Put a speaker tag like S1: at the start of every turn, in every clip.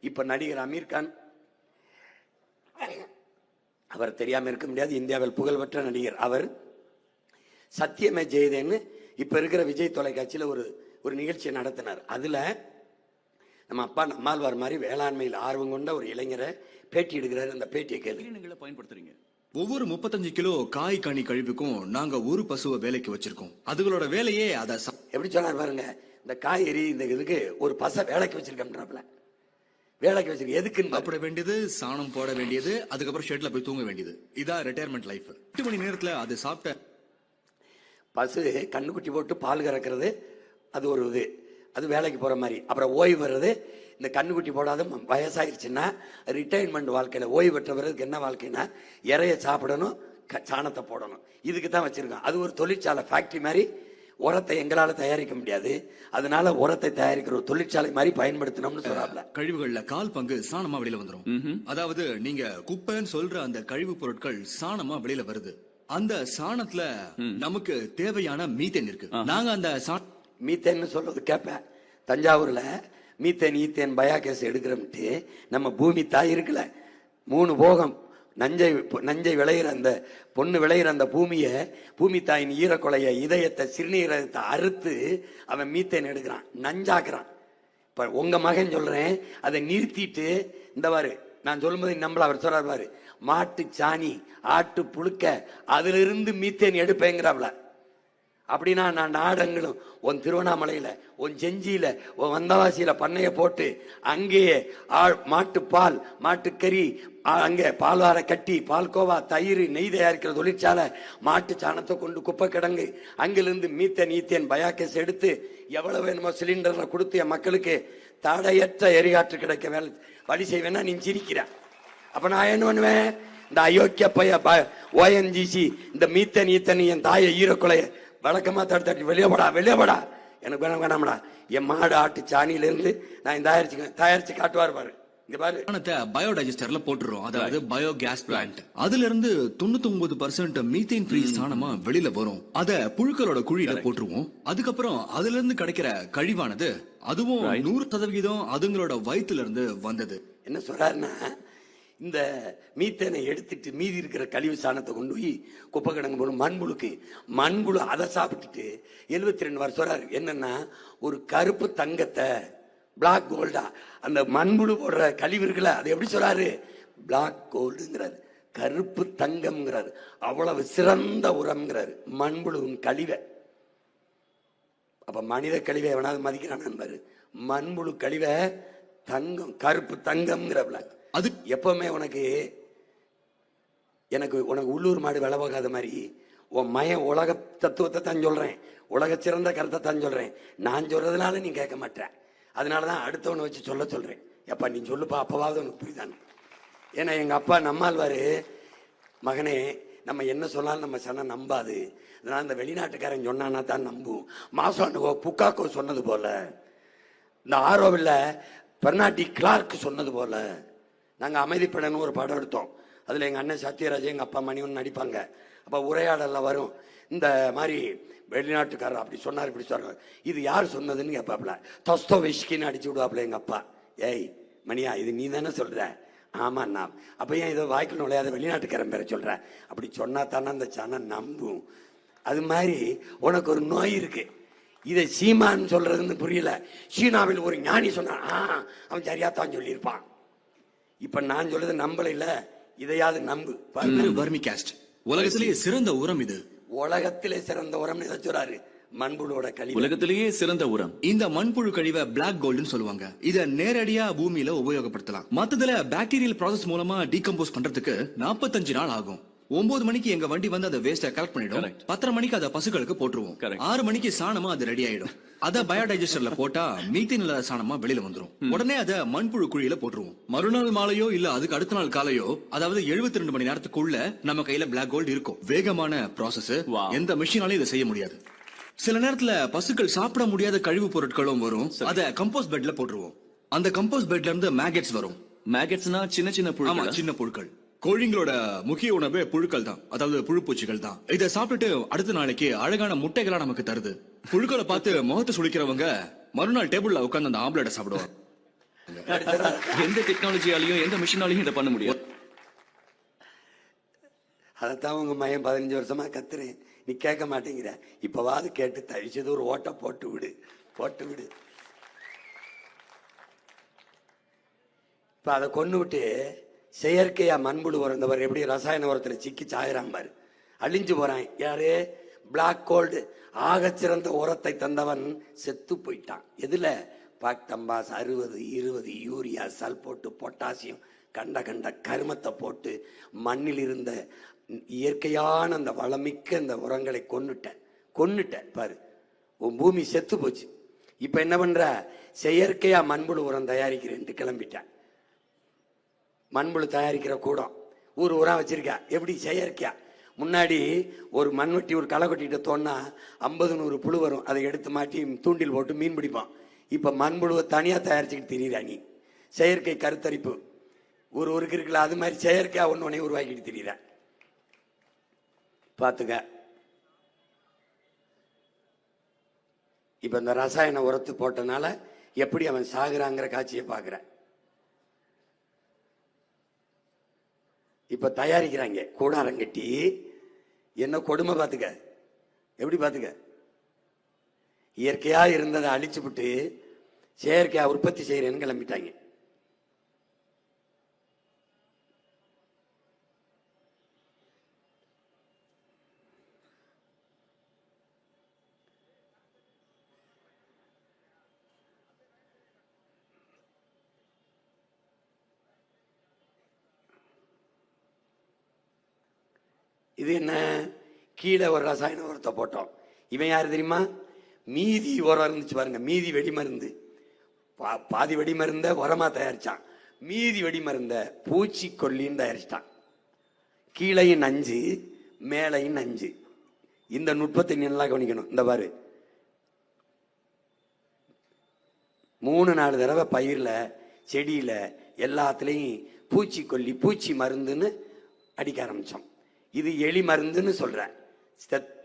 S1: இப்ப நடிகர் அமீர் கான், அவர் தெரியாம இருக்க முடியாது, இந்தியாவில் புகழ்பெற்ற நடிகர். அவர் சத்தியமே ஜெயதேன்னு இப்ப இருக்கிற விஜய் தொலைக்காட்சியில் ஒரு நிகழ்ச்சியை நடத்தினார். அதுல நம்ம அப்பா நம்மாழ்வார் மாதிரி வேளாண்மையில் ஆர்வம் கொண்ட ஒரு இளைஞரை பேட்டி எடுக்கிறாரு. அந்த பேட்டியை கேள்வி
S2: பயன்படுத்துறீங்க. ஒவ்வொரு 35 கிலோ காய் கனி கழிவுக்கும் நாங்க ஒரு பசுவை வேலைக்கு வச்சிருக்கோம். அதுகளோட வேலையே அதை
S1: எப்படி சொன்னார் பாருங்க. இந்த காய்கறி இந்த இதுக்கு ஒரு பசை வேலைக்கு வச்சிருக்கோம்ன்றாப்ல. வேலைக்கு வச்சிருக்க எதுக்கு
S2: சாப்பிட வேண்டியது, சாணம் போட வேண்டியது, அதுக்கப்புறம் ஷெட்ல போய் தூங்க வேண்டியது. இதான் ரிட்டையர்மெண்ட் லைஃப். 8 மணி நேரத்துல அது சாப்பிட்ட
S1: பசு கண்ணுக்குட்டி போட்டு பால் கறக்கிறது, அது ஒரு இது, அது வேலைக்கு போற மாதிரி. அப்புறம் ஓய்வு வர்றது, இந்த கண்ணுக்குட்டி போடாத வயசாயிருச்சுன்னா ரிட்டையர்மெண்ட் வாழ்க்கையில ஓய்வு பெற்ற பிறகு என்ன வாழ்க்கைன்னா இறைய சாப்பிடணும், சாணத்தை போடணும். இதுக்கு தான் வச்சிருக்கோம். அது ஒரு தொழிற்சாலை, ஃபேக்டரி மாதிரி. உரத்தை எங்களால தயாரிக்க முடியாது, அதனால உரத்தை தயாரிக்கிற ஒரு தொழிற்சாலை மாதிரி பயன்படுத்தணும்னு சொல்றாப்ல.
S2: கழிவுகள்ல கால் பங்கு சாணமா வெளியில வந்துரும். அதாவது நீங்க குப்பைன்னு சொல்ற அந்த கழிவு பொருட்கள் சாணமா வெளியில வருது. அந்த சாணத்துல நமக்கு தேவையான மீத்தேன் இருக்கு. நாங்க அந்த
S1: மீத்தேன் சொல்றது கேட்பேன். தஞ்சாவூர்ல மீத்தேன் ஈத்தேன் பயாகேஸ் எடுக்கிறோம்ட்டு நம்ம பூமி தாய் இருக்குல்ல, 3 போகம் நஞ்சை விளையிற அந்த பொண்ணு விளையிற அந்த பூமி தாயின் ஈரக்கொலைய இதயத்தை சிறுநீரகத்தை அறுத்து அவன் மீத்தேன் எடுக்கிறான், நஞ்சாக்குறான். இப்ப உங்க மகன் சொல்றேன், அதை நிறுத்திட்டு இந்த பாரு நான் சொல்லும்போது நம்மள அவர் சொல்றாரு பாரு, மாட்டு சாணி ஆட்டு புழுக்க அதுல இருந்து மீத்தேன் எடுப்பேங்கிறாப்ல. அப்படின்னா நான் நாடங்களும் உன் திருவண்ணாமலையில, உன் செஞ்சியில, உன் வந்தவாசியில பண்ணைய போட்டு அங்கேயே மாட்டு பால் மாட்டுக்கறி, அங்கே பால்வார கட்டி பால்கோவா தயிர் நெய் தயாரிக்கிற தொழிற்சாலை, மாட்டு சாணத்தை கொண்டு குப்பை கிடங்கு, அங்கிருந்து மீத்தேன் ஈத்தேன் பயாக்கேஸ் எடுத்து எவ்வளவு வேணுமோ சிலிண்டர்ல கொடுத்து என் மக்களுக்கு தடையற்ற எரிகாற்று கிடைக்க வேலை வழி செய்வேன்னா நீ சிரிக்கிற. அப்ப நான் என்ன பண்ணுவேன், இந்த அயோக்கிய பைய ஓஎன்ஜிசி இந்த மீத்தேன் ஈத்தேன் என் தாயை ஈரக்குலைய வழக்கமா தடுத்தாட்டி வெளியப்படா எனக்கு வேணாம்டா. என் மாடு ஆட்டு சாணியில இருந்து நான் தயாரிச்சு காட்டுவார் பாரு. இங்க பாரு,
S2: பயோடைஜஸ்டர்ல போட்டுறோம். அதாவது பயோகேஸ் பிளான்ட். அதுல இருந்து 99% மீத்தேன் ஃப்ரீ சாணமா வெளியில வரும். அத புழுக்களோட குழியில போட்டுருவோம். அதுக்கப்புறம் அதுல இருந்து கிடைக்கிற கழிவானது அதுவும் 100% அதுங்களோட வயிற்றுல இருந்து வந்தது.
S1: என்ன சொல்றாருன்னா, இந்த மீத்தேனை எடுத்துட்டு மீதி இருக்கிற கழிவு சாணத்தை கொண்டு போய் குப்பை கிடங்கு போடும் மண்புழு அதை சாப்பிட்டுட்டு 72 வருஷம் சொல்றாரு. என்னன்னா, ஒரு கருப்பு தங்கத்தை பிளாக் கோல்டா அந்த மண்புழு போடுற கழிவு இருக்குல்ல, அது எப்படி சொல்றாரு, பிளாக் கோல்டுங்கிறாரு, கருப்பு தங்கம்ங்கிறாரு. அவ்வளவு சிறந்த உரம்ங்கிறாரு மண்புழுவின் கழிவை. அப்ப மனித கழிவை எவனாவது மதிக்கிறான் பாரு, மண்புழு கழிவை தங்கம், கருப்பு தங்கம்ங்கிறப்பல. அது எப்பவுமே உனக்கு உள்ளூர் மாடு விலை போகாத மாதிரி உன் மயம் உலக தத்துவத்தை தான் சொல்றேன், உலக சிறந்த கருத்தை தான் சொல்றேன். நான் சொல்றதுனால நீ கேட்க மாட்டேன், அதனாலதான் அடுத்தவனை வச்சு சொல்றேன். எப்பா நீ சொல்லுப்பா, அப்பவாவது உனக்கு புரியுதானு. ஏன்னா எங்க அப்பா நம்மாழ்வாரு, மகனே நம்ம என்ன சொன்னாலும் நம்ம சொன்ன நம்பாது, அதனால இந்த வெளிநாட்டுக்காரன் சொன்னான்னா தான் நம்பும். மாசோ புக்காக்கோ சொன்னது போல, இந்த ஆரோவில் பெர்னாட்டி கிளார்க் சொன்னது போல, நாங்க அமைதிப்படன்னு ஒரு படம் எடுத்தோம். அதுல எங்க அண்ணன் சத்யராஜ் எங்க அப்பா மணிவன் நடிப்பாங்க. அப்ப உரையாடல்ல வரும், இந்த மாதிரி வெளிநாட்டுக்காரர் அப்படி சொன்னார் இப்படி சொன்னார், இது யார் சொன்னதுன்னு கேட்பாப்ல. தஸ்தோவெஸ்கின்னு அடிச்சு விடுவாப்ல எங்க அப்பா. ஏய் மணியா, இது நீ தானே சொல்ற? ஆமா நான். அப்ப ஏன் இதை வாய்க்கு நுழையாத வெளிநாட்டுக்காரன் பேர சொல்ற? அப்படி சொன்னா தானே அந்த சனம் நம்பும். அது மாதிரி உனக்கு ஒரு நோய் இருக்கு, இதை சீமான்னு சொல்றதுன்னு புரியல. சீனாவில் ஒரு ஞானி சொன்னான், அவன் சரியாத்தான் சொல்லியிருப்பான். இப்ப நான் சொல்றது நம்பல இல்ல, இதையாவது நம்பு.
S2: வர்மிகாஸ்ட் உலகத்திலேயே சிறந்த உரம். இது
S1: உலகத்திலே சிறந்த உரம் சொல்றாரு, மண்புழுவோட கழிவு
S2: உலகத்திலேயே சிறந்த உரம். இந்த மண்புழு கழிவை பிளாக் கோல்டுன்னு சொல்லுவாங்க. இத நேரடியா பூமியில உபயோகப்படுத்தலாம். மத்ததுல பாக்டீரியல் ப்ராசஸ் மூலமா டீகம்போஸ் பண்றதுக்கு 45 நாள் ஆகும். 9 மணிக்கு எங்க வண்டி வந்து அதை வேஸ்ட கலெக்ட் பண்ணிடும். 10:30 மணிக்கு அதை பசுக்களுக்கு போட்டுருவோம். 6 மணிக்கு சாணமா அது ரெடி ஆயிடும். அத பயோடைஜஸ்டர்ல போட்டா மீத்தேன் இல்லாத சாணமா வெளியில வந்துரும். உடனே அதை மண்புழு குழியில போட்டுருவோம். மறுநாள் மாலையோ இல்ல அதுக்கு அடுத்த நாள் காலையோ, அதாவது 72 மணி நேரத்துக்குள்ள நம்ம கையில பிளாக் கோல்டு இருக்கும். வேகமான ப்ராசஸ், எந்த மிஷினாலையும் இதை செய்ய முடியாது. சில நேரத்துல பசுக்கள் சாப்பிட முடியாத கழிவு பொருட்களும் வரும். அத கம்போஸ்ட் பெட்ல போட்டுருவோம். அந்த கம்போஸ்ட் பெட்ல இருந்து மேகெட்ஸ் வரும். மேகெட்ஸ்னா சின்ன புழுக்கள். கோழிங்களோட முக்கிய உணவு புழுக்கள் தான், அதாவது புழுப்பூச்சிகள் தான். இதை சாப்பிட்டுட்டு அடுத்த நாளைக்கு அழகான முட்டைகளா நமக்கு தருது. புழுக்களை பார்த்து முகத்தை சுளிக்கிறவங்க மறுநாள் டேபிள்ல உட்கார்ந்து அந்த ஆம்லெட்டை சாப்பிடுவாங்க. எந்த டெக்னாலஜியாலையும் எந்த மிஷினாலையும் இதை பண்ண முடியாது.
S1: அதைத்தான் உங்க மையம் 15 வருஷமா கத்துறேன், நீ கேட்க மாட்டேங்கிற. இப்பவாது கேட்டு தவிச்சது ஒரு ஓட்ட போட்டு விடு. இப்ப அதை கொண்டு விட்டு செயற்கையா மண்புழு உரம், இந்த எப்படி ரசாயன உரத்துல சிக்கி சாயிறான் பாரு, அழிஞ்சு போறான். யாரு? பிளாக் கோல்டு, ஆகச்சிறந்த உரத்தை தந்தவன் செத்து போயிட்டான். எதுல? பாக்டம்பாஸ் 60, 20 யூரியா, சல்போட்டு, பொட்டாசியம், கண்ட கருமத்தை போட்டு மண்ணில் இருந்த இயற்கையான அந்த வளமிக்க அந்த உரங்களை கொன்னுட்ட பாரு, உன் பூமி செத்து போச்சு. இப்ப என்ன பண்ற? செயற்கையா மண்புழு உரம் தயாரிக்கிறேன்ட்டு கிளம்பிட்டேன். மண்புழு தயாரிக்கிற கூடம் ஊர் உரம் வச்சிருக்கா. எப்படி? செயற்கையா. முன்னாடி ஒரு மண்வெட்டி ஒரு களை கொட்டிட்டு தோன்னா 50-100 புழு வரும், அதை எடுத்து மாட்டி தூண்டில் போட்டு மீன் பிடிப்பான். இப்ப மண்புழுவை தனியா தயாரிச்சுக்கிட்டு திரியிறா நீ. செயற்கை கருத்தரிப்பு ஊருக்கு இருக்குல்ல, அது மாதிரி செயற்கையா ஒன்னே உருவாக்கிட்டு திரியிற. பாத்துக்க. இப்ப இந்த ரசாயன உரத்து போட்டனால எப்படி அவன் சாகுறாங்கிற காட்சியை பாக்குற. இப்ப தயாரிக்கிறாங்க கூடாரம் கட்டி. என்ன கொடுமை பாத்துக்க, எப்படி பாத்துக்க. இயற்கையா இருந்ததை அழிச்சு விட்டு செயற்கையா உற்பத்தி செய்யறேன்னு கிளம்பிட்டாங்க. இது என்ன? கீழே ஒரு ரசாயன உரத்தை போட்டோம். இவன் யாரு தெரியுமா? மீதி உரம் இருந்துச்சு பாருங்க, மீதி வெடிமருந்து. பாதி வெடிமருந்த உரமா தயாரிச்சான், மீதி வெடிமருந்த பூச்சிக்கொல்லின்னு தயாரிச்சிட்டான். கீழையும் நஞ்சு, மேலையும் நஞ்சு. இந்த நுட்பத்தை நல்லா கவனிக்கணும். இந்த பாரு, 3-4 தடவை பயிர்ல, செடியில எல்லாத்துலயும் பூச்சிக்கொல்லி, பூச்சி மருந்துன்னு அடிக்க ஆரம்பிச்சோம். இது எலி மருந்துன்னு சொல்றேன்.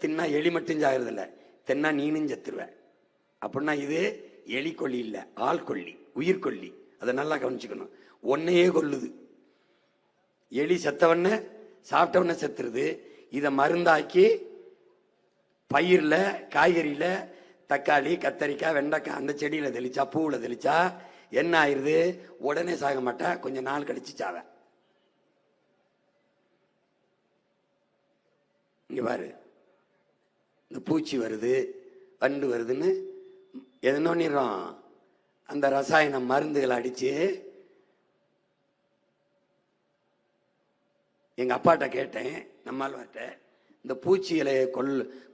S1: தின்னா எலி மட்டும் சாகிறது இல்லை, தென்னா நீனும் செத்துருவ. அப்படின்னா இது எலி கொல்லி இல்லை, ஆள் கொல்லி, உயிர்கொல்லி. அதை நல்லா கவனிச்சுக்கணும். ஒன்னையே கொல்லுது. எலி செத்தவன சாப்பிட்டவன செத்துருது. இதை மருந்தாக்கி பயிர்ல, காய்கறியில, தக்காளி, கத்தரிக்காய், வெண்டைக்காய் அந்த செடியில தெளிச்சா, பூவுல தெளிச்சா என்ன ஆயிருது? உடனே சாக மாட்டா, கொஞ்சம் நாள் கழிச்சு சாவ. இங்க பாரு, இந்த பூச்சி வருது, வண்டு வருதுன்னு எதனோன்னிறோம் அந்த ரசாயன மருந்துகளை அடிச்சு. எங்க அப்பாட்ட கேட்டேன், நம்மால்வாட்ட, இந்த பூச்சிகளை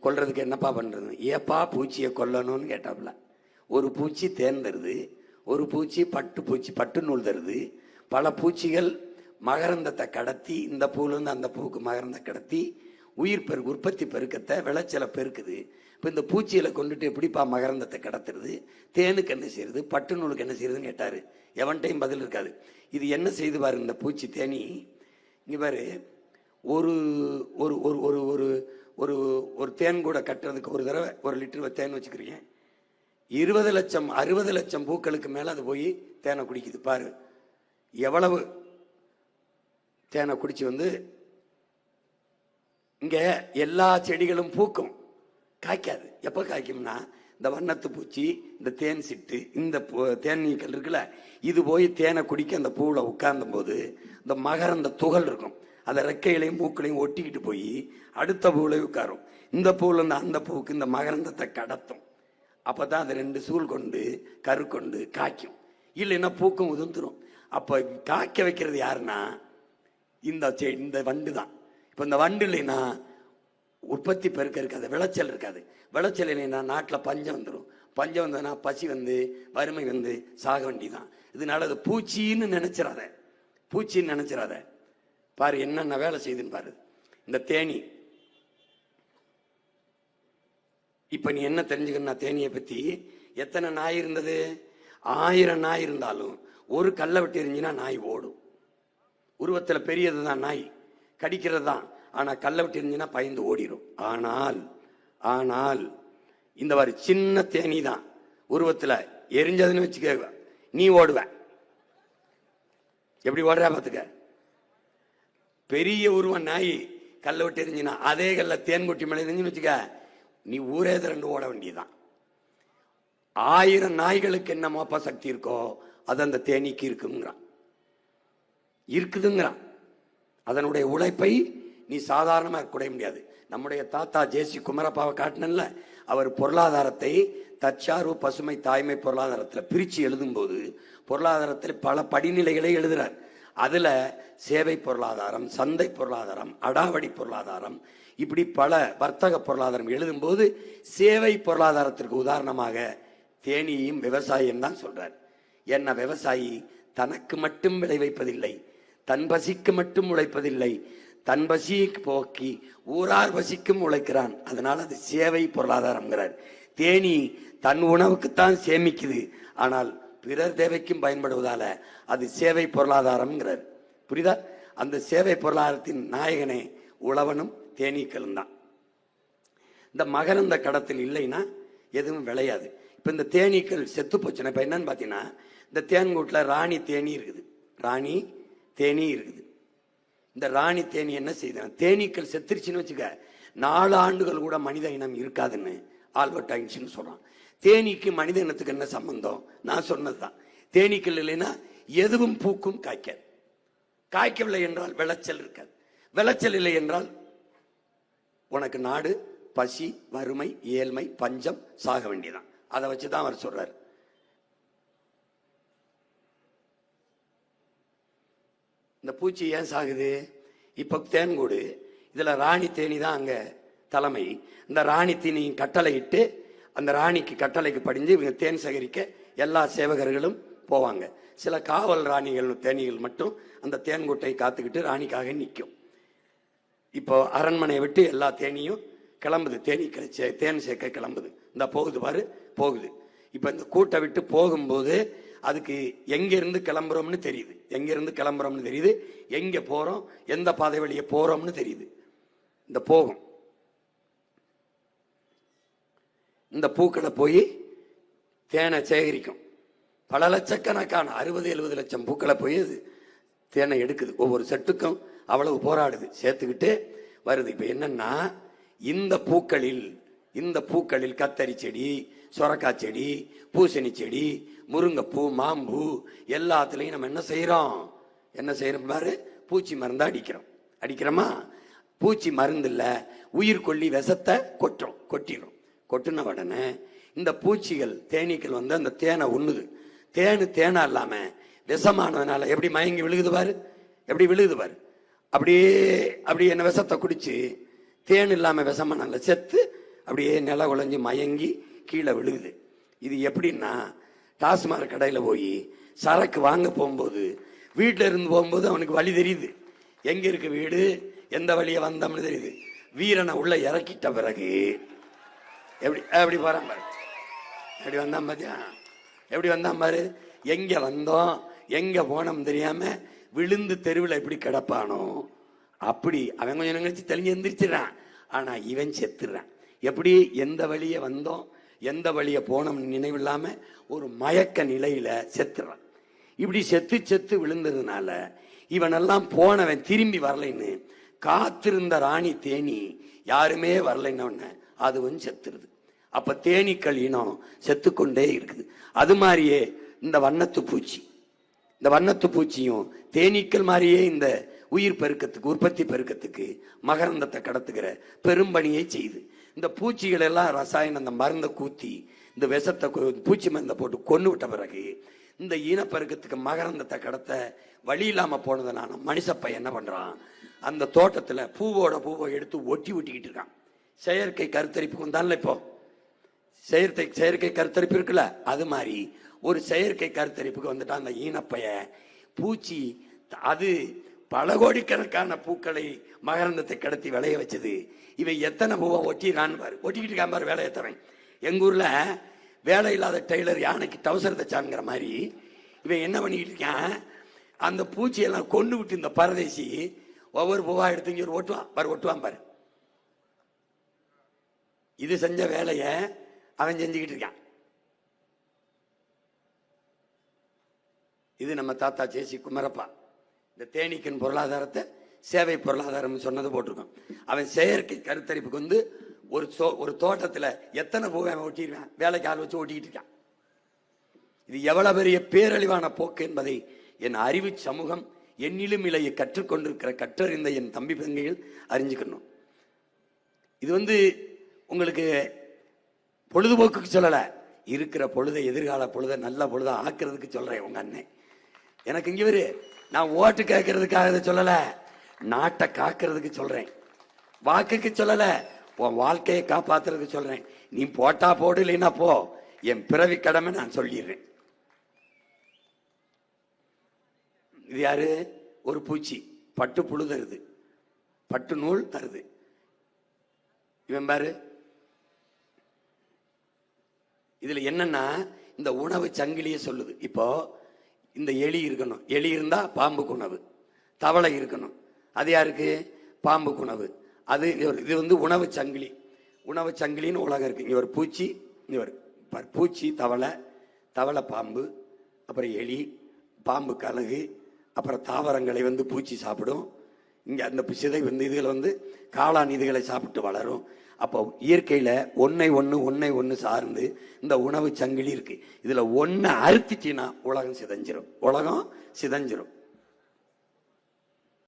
S1: கொல்றதுக்கு என்னப்பா பண்றது? ஏப்பா பூச்சியை கொல்லணும்னு கேட்டாப்புல. ஒரு பூச்சி தேன் தருது, ஒரு பூச்சி பட்டு நூல் தருது. பல பூச்சிகள் மகரந்தத்தை கடத்தி, இந்த பூலேருந்து அந்த பூவுக்கு மகரந்த கடத்தி உற்பத்தி பெருக்கத்தை, விளைச்சலை பெருக்குது. இப்போ இந்த பூச்சிகளை கொண்டுட்டு எப்படிப்பா மகரந்தத்தை கடத்துறது? தேனுக்கு என்ன செய்யறது? பட்டு நூலுக்கு என்ன செய்யறதுன்னு கேட்டாரு. எவன்டையும் பதில் இருக்காது. இது என்ன செய்து பாரு இந்த பூச்சி தேனி. இங்க பாரு, ஒரு ஒரு ஒரு ஒரு ஒரு ஒரு ஒரு தேன் கூட கட்டுறதுக்கு ஒரு தடவை 1 லிட்டர் தேன் வச்சுக்கிறீங்க. 20 லட்சம் 60 லட்சம் பூக்களுக்கு மேல அது போய் தேனை குடிக்குது. பாரு எவ்வளவு தேனை குடிச்சு வந்து. இங்க எல்லா செடிகளும் பூக்கும், காய்க்காது. எப்ப காய்க்கும்னா இந்த வண்ணத்து பூச்சி, இந்த தேன் சிட்டு, இந்த தேன் நீக்கல் இருக்குல்ல, இது போய் தேனை குடிக்க அந்த பூவுல உட்கார்ந்த போது இந்த மகரந்த துகள் இருக்கும், அதை ரெக்கைகளையும் மூக்களையும் ஒட்டிக்கிட்டு போய் அடுத்த பூவுல உட்காரும். இந்த பூவுல இருந்து அந்த பூவுக்கு இந்த மகரந்தத்தை கடத்தும். அப்பதான் அது 2 சூழ் கொண்டு கரு கொண்டு காய்க்கும். இல்லைன்னா பூக்கும் உதிர்ந்துரும். அப்ப காய்க்க வைக்கிறது யாருன்னா இந்த வண்டு தான். இப்ப இந்த வண்டு இல்லைன்னா உற்பத்தி பெருக்க இருக்காது, விளைச்சல் இருக்காது. விளைச்சல் இல்லைன்னா நாட்டில் பஞ்சம் வந்துடும். பஞ்சம் வந்ததுன்னா பசி வந்து, வறுமை வந்து சாக வேண்டிதான். இதனால அது பூச்சின்னு நினைச்சிடாத. பாரு என்னென்ன வேலை செய்யுதுன்னு பாரு இந்த தேனி. இப்ப நீ என்ன தெரிஞ்சுக்கணும் தேனியை பத்தி? எத்தனை நாய் இருந்தது? 1000 நாய் இருந்தாலும் ஒரு கல்லை விட்டு எரிஞ்சினா நாய் ஓடும். உருவத்துல பெரியதுதான் நாய், கடிக்கிறது தான். ஆனா கல்லை விட்டு எரிஞ்சினா பயந்து ஓடிடும். ஆனால் இந்த மாதிரி சின்ன தேனி தான் உருவத்துல எரிஞ்சதுன்னு வச்சுக்க, நீ ஓடுவ. எப்படி ஓடுறா பார்த்துக்க. பெரிய உருவம் நாய் கல்லை விட்டு எரிஞ்சினா அதே கல்ல தேன் கொட்டி மேலே எரிஞ்சுன்னு வச்சுக்க, நீ ஊரே திரண்டு ஓட வேண்டியதுதான். 1000 நாய்களுக்கு என்ன மோப்ப சக்தி இருக்கோ அது அந்த தேனீக்கு இருக்குதுங்கிறான். அதனுடைய உழைப்பை நீ சாதாரணமாக குறைய முடியாது. நம்முடைய தாத்தா ஜேசி குமரப்பாவை காட்டினல்ல, அவர் பொருளாதாரத்தை தற்சார்பு பசுமை தாய்மை பொருளாதாரத்தில் பிரித்து எழுதும்போது பொருளாதாரத்தில் பல படிநிலைகளை எழுதுறார். அதுல சேவை பொருளாதாரம், சந்தை பொருளாதாரம், அடாவடி பொருளாதாரம், இப்படி பல வர்த்தக பொருளாதாரம் எழுதும்போது சேவை பொருளாதாரத்திற்கு உதாரணமாக தேனியும் விவசாயம் தான் சொல்றார். என்ன விவசாயி தனக்கு மட்டும் விளைவிப்பதில்லை, தன் பசிக்கு மட்டும் உழைப்பதில்லை, தன் பசிக்கு போக்கி ஊரார் பசிக்கும் உழைக்கிறான். அதனால அது சேவை பொருளாதாரம்ங்கிறார். தேனி தன் உணவுக்குத்தான் சேமிக்குது, ஆனால் பிறர் தேவைக்கும் பயன்படுவதால அது சேவை பொருளாதாரம்ங்கிறார். புரியுதா? அந்த சேவை பொருளாதாரத்தின் நாயகனே உழவனும் தேனீக்களும் தான். இந்த மகரந்த கடத்தில் இல்லைன்னா எதுவும் விளையாது. இப்ப இந்த தேனீக்கள் செத்து போச்சுன்னா இப்ப என்னன்னு பாத்தீங்கன்னா, இந்த தேன்கூட்டில் ராணி தேனி இருக்குது, ராணி தேனி இருக்குது. இந்த ராணி தேனி என்ன செய்யுது, தேனீக்கள் செத்துருச்சுன்னு வச்சுக்க 4 ஆண்டுகள் கூட மனித இனம் இருக்காதுன்னு ஆல்பர்ட் ஐன்ஸ்டீன் சொல்றான். தேனீக்கு மனித இனத்துக்கு என்ன சம்பந்தம்? நான் சொன்னதுதான். தேனீக்கள் இல்லைன்னா எதுவும் பூக்கும் காய்க்காது. காய்க்கவில்லை என்றால் விளைச்சல் இருக்காது. விளைச்சல் இல்லை என்றால் உனக்கு நாடு பசி, வறுமை, ஏழ்மை, பஞ்சம், சாக வேண்டியதான். அதை வச்சுதான் அவர் சொல்றார். இந்த பூச்சி ஏன் சாகுது? இப்ப தேன்கூடு, இதுல ராணி தேனி தான் அங்க தலைமை. இந்த ராணி தேனி கட்டளை இட்டு அந்த ராணிக்கு கட்டளைக்கு படிஞ்சு இவங்க தேன் சேகரிக்க எல்லா சேவகர்களும் போவாங்க. சில காவல் ராணிகள் தேனிகள் மட்டும் அந்த தேன்கூட்டை காத்துக்கிட்டு ராணிக்காக நிற்கும். இப்போ அரண்மனையை விட்டு எல்லா தேனியும் கிளம்புது, தேனீக்களை தேன் சேர்க்க கிளம்புது. இந்த போகுது பாரு, போகுது. இப்போ இந்த கூட்டை விட்டு போகும்போது அதுக்கு எங்கிருந்து கிளம்புறோம்னு தெரியுது, எங்கிருந்து கிளம்புறோம்னு தெரியுது, எங்க போறோம், எந்த பாதை வழியே போறோம்னு தெரியுது. இந்த போகும் இந்த பூக்களை போய் தேனை சேகரிக்கும். பல லட்சக்கணக்கான 60-70 லட்சம் பூக்களை போய் அது தேனை எடுக்குது. ஒவ்வொரு செட்டுக்கும் அவ்வளவு போராடுது, சேர்த்துக்கிட்டு வருது. இப்ப என்னன்னா, இந்த பூக்களில் கத்தரி செடி, சொரக்காய் செடி, பூசணி செடி, முருங்கைப்பூ, மாம்பூ எல்லாத்துலயும் நம்ம என்ன செய்யறோம் பாரு, பூச்சி மருந்தா அடிக்கிறோமா? பூச்சி மருந்து இல்ல, உயிர்கொல்லி விஷத்தை கொட்டிடும். கொட்டின உடனே இந்த பூச்சிகள் தேனீக்கள் வந்து அந்த தேனை உண்ணுது. தேனா இல்லாம விஷமானதுனால எப்படி மயங்கி விழுகுது பாரு, எப்படி விழுகுது பாரு. அப்படியே என்ன விஷத்தை குடிச்சு தேன் இல்லாம விஷமான செத்து அப்படியே நில குழஞ்சி மயங்கி கீழே விழுகுது. இது எப்படின்னா, டாஸ்மாக் கடையில போய் சரக்கு வாங்க போகும்போது வீட்டில இருந்து போகும்போது அவனுக்கு வழி தெரியுது, எங்க இருக்கு வீடு, எந்த வழியை வந்தோம்னு தெரியுது. வீரனை உள்ள இறக்கிட்ட பிறகு எப்படி போறான் பாரு, எப்படி வந்தான் பாத்தியா, எப்படி வந்தான் பாரு. எங்க வந்தோம் எங்க போனோம் தெரியாம விழுந்து தெருவில் எப்படி கிடப்பானோ அப்படி அவன் கொஞ்சம் கழிச்சு தெளிஞ்சு எந்திரிச்சிடறான். ஆனா இவன் செத்துறான். எப்படி, எந்த வழியை வந்தோம் எந்த வழியை போனோம்னு நினைவில்லாம ஒரு மயக்க நிலையில செத்துறான். இப்படி செத்து விழுந்ததுனால இவனெல்லாம் போனவன் திரும்பி வரலைன்னு காத்திருந்த ராணி தேனி யாருமே வரலைன்னு அதுவும் செத்துருது. அப்ப தேனீக்கள் இனம் செத்துக்கொண்டே இருக்குது. அது மாதிரியே இந்த வண்ணத்து பூச்சியும் தேனீக்கள் மாதிரியே இந்த உயிர் பெருக்கத்துக்கு, உற்பத்தி பெருக்கத்துக்கு மகரந்தத்தை கடத்துகிற பெரும்பணியை செய்யுது. இந்த பூச்சிகள் எல்லாம் ரசாயனம் அந்த மருந்தை கூத்தி இந்த விஷத்தை பூச்சி மருந்தை போட்டு கொண்டு விட்ட பிறகு இந்த இனப்பெருக்கத்துக்கு மகரந்தத்தை கடத்த வழி இல்லாம போனதுனால மனுஷப்பையன் என்ன பண்றான், அந்த தோட்டத்துல பூவை எடுத்து ஒட்டிக்கிட்டு இருக்கான். செயற்கை கருத்தரிப்பு வந்தால இப்போ செயற்கை கருத்தரிப்பு இருக்குல்ல, அது மாதிரி ஒரு செயற்கை கருத்தரிப்புக்கு வந்துட்டான் அந்த ஈனப்பைய பூச்சி. அது பல கோடிக்கணக்கான பூக்களை மகரந்தத்தை கடத்தி விளைய வச்சது. இவன் எத்தனை பூவை ஒட்டிக்கிட்டு இருக்கான் பாரு வேலை எத்தவன். எங்க ஊர்ல வேலை இல்லாத டெய்லர் யானைக்கு டவுசர் தச்சான்ங்கிற மாதிரி இவன் என்ன பண்ணிக்கிட்டு இருக்கான், அந்த பூச்சியெல்லாம் கொண்டு விட்டு இந்த பரதேசி ஒவ்வொரு பூவா எடுத்து இங்க ஒட்டுவான் பாரு. இது செஞ்ச வேலைய அவன் செஞ்சுக்கிட்டு இருக்கான். இது நம்ம தாத்தா ஜேசி குமரப்பா இந்த தேனீக்கின் பொருளாதாரத்தை சேவை பொருளாதாரம் சொன்னது போட்டிருக்கோம். அவன் செயற்கை கருத்தரிப்புக்கு வந்து ஒரு தோட்டத்தில் எத்தனை பூவை அவன் ஒட்டிடுவான், வேலைக்கு ஆள் வச்சு ஓட்டிக்கிட்டு இருக்கான். இது எவ்வளவு பெரிய பேரழிவான போக்கு என்பதை என் அறிவு சமூகம் என்னிலும் இலையை கற்றுக்கொண்டிருக்கிற கற்றறிந்த என் தம்பி தங்கைகள் அறிஞ்சுக்கணும். இது வந்து உங்களுக்கு பொழுதுபோக்குக்கு சொல்லல, இருக்கிற பொழுதை எதிர்கால பொழுதை நல்ல பொழுதை ஆக்குறதுக்கு சொல்றேன். உங்க அண்ணன் எனக்கு இங்க வரு, நான் ஓட்டு கேட்கறதுக்காக சொல்லல, நாட்டை காக்கிறதுக்கு சொல்றேன். வாக்குக்கு சொல்லல, உன் வாழ்க்கையை காப்பாத்துறதுக்கு சொல்றேன். நீ போட்டா போடு, இல்லைன்னா போ, என் பிறவி கடமை நான் சொல்லிடுறேன். இது யாரு? ஒரு பூச்சி பட்டு புழு தருது, பட்டு நூல் தருது. இவன் பாரு, இதுல என்னன்னா இந்த உணவு சங்கிலியே சொல்லுது. இப்போ இந்த எலி இருக்கணும், எலி இருந்தா பாம்புக்கு உணவு. தவளை இருக்கணும், அது யாருக்கு? பாம்புக்கு உணவு. அது இது வந்து உணவு சங்கிலி. உணவு சங்கிலின்னு உலகம் இருக்கு. இங்க ஒரு பூச்சி, இங்க ஒரு பூச்சி, தவளை, தவளை பாம்பு, அப்புறம் எலி, பாம்பு கழுகு, அப்புறம் தாவரங்களை வந்து பூச்சி சாப்பிடும். இங்க அந்த சிதை வந்து இதுகளை வந்து காளான் இதுகளை சாப்பிட்டு வளரும். அப்போ இயற்கையில ஒன்னை ஒன்று சார்ந்து இந்த உணவு சங்கிலி இருக்கு. இதுல ஒன்னை அறுத்துட்டீங்கன்னா உலகம் சிதைஞ்சிரும், உலகம் சிதைஞ்சிரும்.